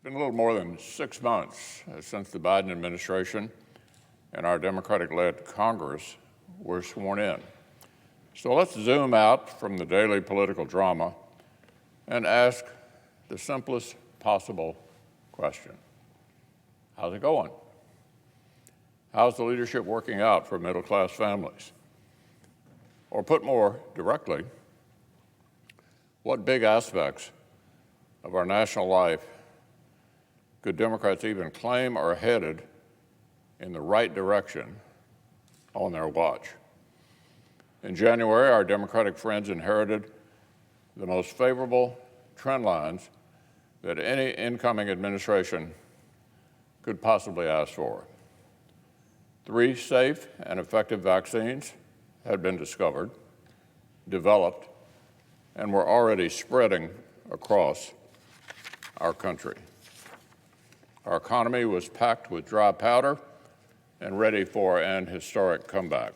been a little more than 6 months since the Biden administration and our Democratic-led Congress were sworn in. So let's zoom out from the daily political drama and ask the simplest possible question. How's it going? How's the leadership working out for middle-class families? Or put more directly, what big aspects of our national life could Democrats even claim are headed in the right direction on their watch? In January, our Democratic friends inherited the most favorable trend lines that any incoming administration could possibly ask for. 3 safe and effective vaccines had been discovered, developed, and were already spreading across our country. Our economy was packed with dry powder and ready for an historic comeback.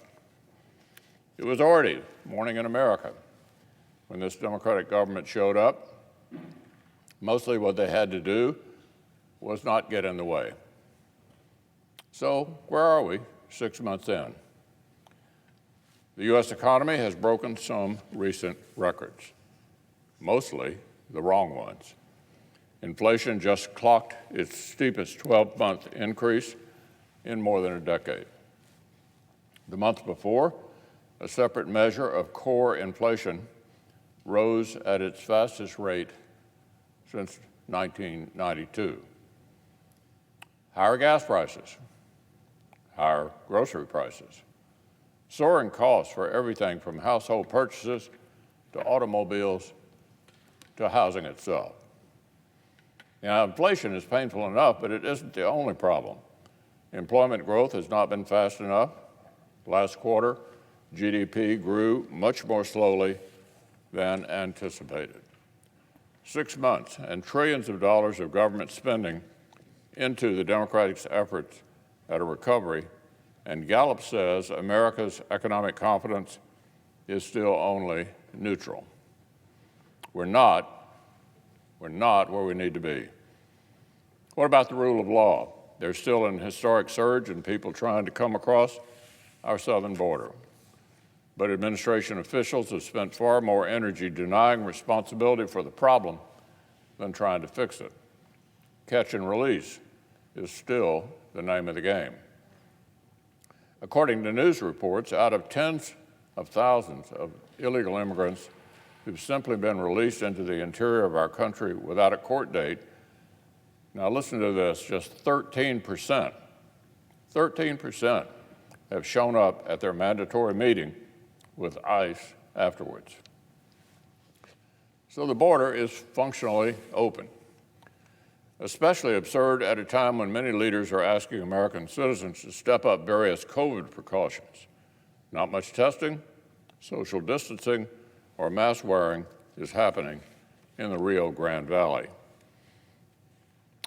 It was already morning in America when this Democratic government showed up. Mostly what they had to do was not get in the way. So where are we 6 months in? The U.S. economy has broken some recent records, mostly the wrong ones. Inflation just clocked its steepest 12-month increase in more than a decade. The month before, a separate measure of core inflation rose at its fastest rate since 1992. Higher gas prices, higher grocery prices, soaring costs for everything from household purchases to automobiles to housing itself. Now, inflation is painful enough, but it isn't the only problem. Employment growth has not been fast enough. Last quarter, GDP grew much more slowly than anticipated. 6 months and trillions of dollars of government spending into the Democrats' efforts at a recovery, and Gallup says America's economic confidence is still only neutral. We're not where we need to be. What about the rule of law? There's still an historic surge in people trying to come across our southern border. But administration officials have spent far more energy denying responsibility for the problem than trying to fix it. Catch and release is still the name of the game. According to news reports, out of tens of thousands of illegal immigrants who've simply been released into the interior of our country without a court date, now listen to this, just 13% have shown up at their mandatory meeting with ICE afterwards. So the border is functionally open, especially absurd at a time when many leaders are asking American citizens to step up various COVID precautions. Not much testing, social distancing, or mask wearing is happening in the Rio Grande Valley.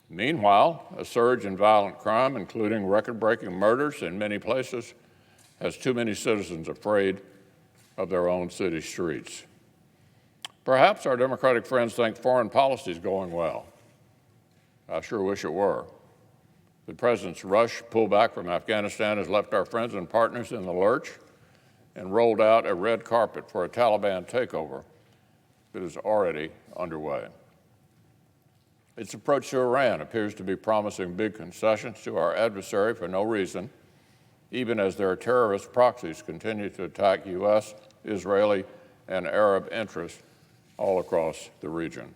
Meanwhile, a surge in violent crime, including record-breaking murders in many places, has too many citizens afraid of their own city streets. Perhaps our Democratic friends think foreign policy is going well. I sure wish it were. The president's rush pullback from Afghanistan has left our friends and partners in the lurch and rolled out a red carpet for a Taliban takeover that is already underway. Its approach to Iran appears to be promising big concessions to our adversary for no reason, even as their terrorist proxies continue to attack U.S., Israeli, and Arab interests all across the region.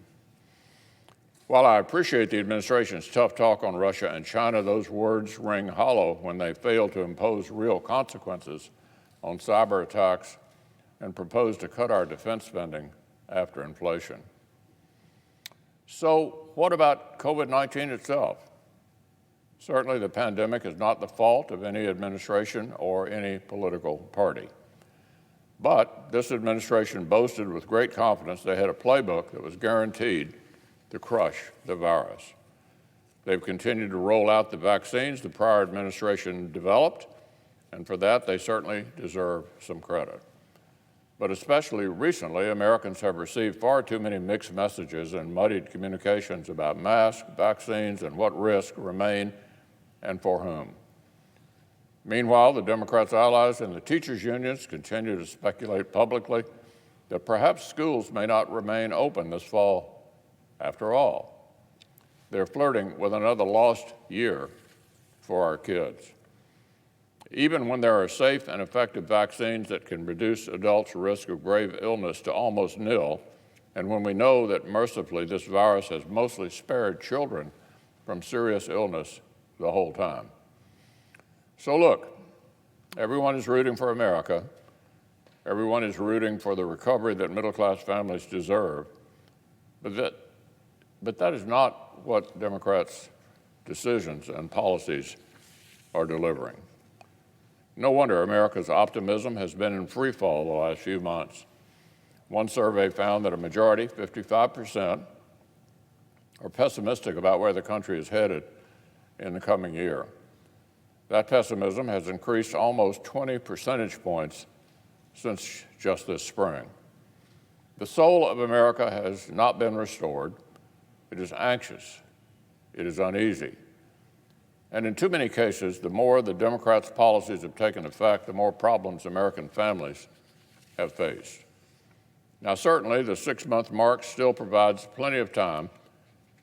While I appreciate the administration's tough talk on Russia and China, those words ring hollow when they fail to impose real consequences on cyber attacks and propose to cut our defense spending after inflation. So what about COVID-19 itself? Certainly the pandemic is not the fault of any administration or any political party. But this administration boasted with great confidence they had a playbook that was guaranteed to crush the virus. They've continued to roll out the vaccines the prior administration developed, and for that they certainly deserve some credit. But especially recently, Americans have received far too many mixed messages and muddied communications about masks, vaccines, and what risks remain and for whom. Meanwhile, the Democrats' allies and the teachers' unions continue to speculate publicly that perhaps schools may not remain open this fall after all. They're flirting with another lost year for our kids. Even when there are safe and effective vaccines that can reduce adults' risk of grave illness to almost nil, and when we know that mercifully this virus has mostly spared children from serious illness the whole time. So look, everyone is rooting for America. Everyone is rooting for the recovery that middle-class families deserve. But that is not what Democrats' decisions and policies are delivering. No wonder America's optimism has been in free fall the last few months. One survey found that a majority, 55%, are pessimistic about where the country is headed in the coming year. That pessimism has increased almost 20 percentage points since just this spring. The soul of America has not been restored. It is anxious. It is uneasy. And in too many cases, the more the Democrats' policies have taken effect, the more problems American families have faced. Now, certainly, the 6-month mark still provides plenty of time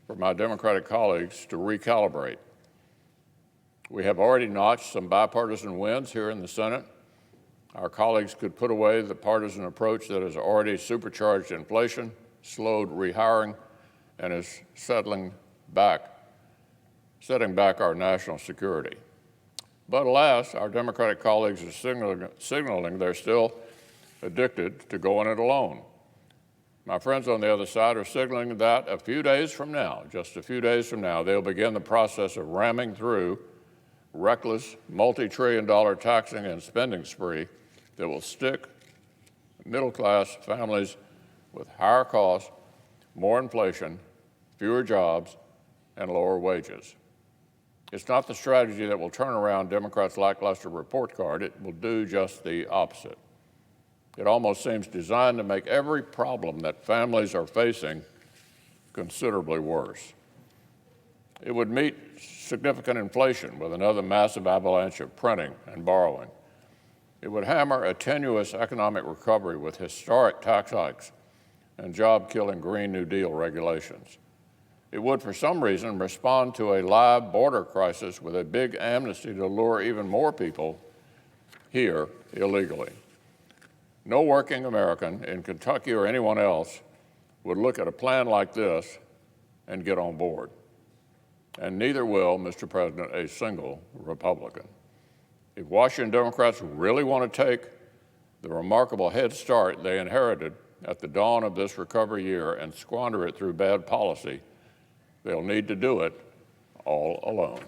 for my Democratic colleagues to recalibrate. We have already notched some bipartisan wins here in the Senate. Our colleagues could put away the partisan approach that has already supercharged inflation, slowed rehiring, and is setting back our national security. But alas, our Democratic colleagues are signaling they're still addicted to going it alone. My friends on the other side are signaling that a few days from now, just a few days from now, they'll begin the process of ramming through reckless, multi-trillion-dollar taxing and spending spree that will stick middle-class families with higher costs, more inflation, fewer jobs, and lower wages. It's not the strategy that will turn around Democrats' lackluster report card. It will do just the opposite. It almost seems designed to make every problem that families are facing considerably worse. It would meet significant inflation with another massive avalanche of printing and borrowing. It would hammer a tenuous economic recovery with historic tax hikes and job-killing Green New Deal regulations. It would, for some reason, respond to a live border crisis with a big amnesty to lure even more people here illegally. No working American in Kentucky or anyone else would look at a plan like this and get on board. And neither will, Mr. President, a single Republican. If Washington Democrats really want to take the remarkable head start they inherited at the dawn of this recovery year and squander it through bad policy, they'll need to do it all alone.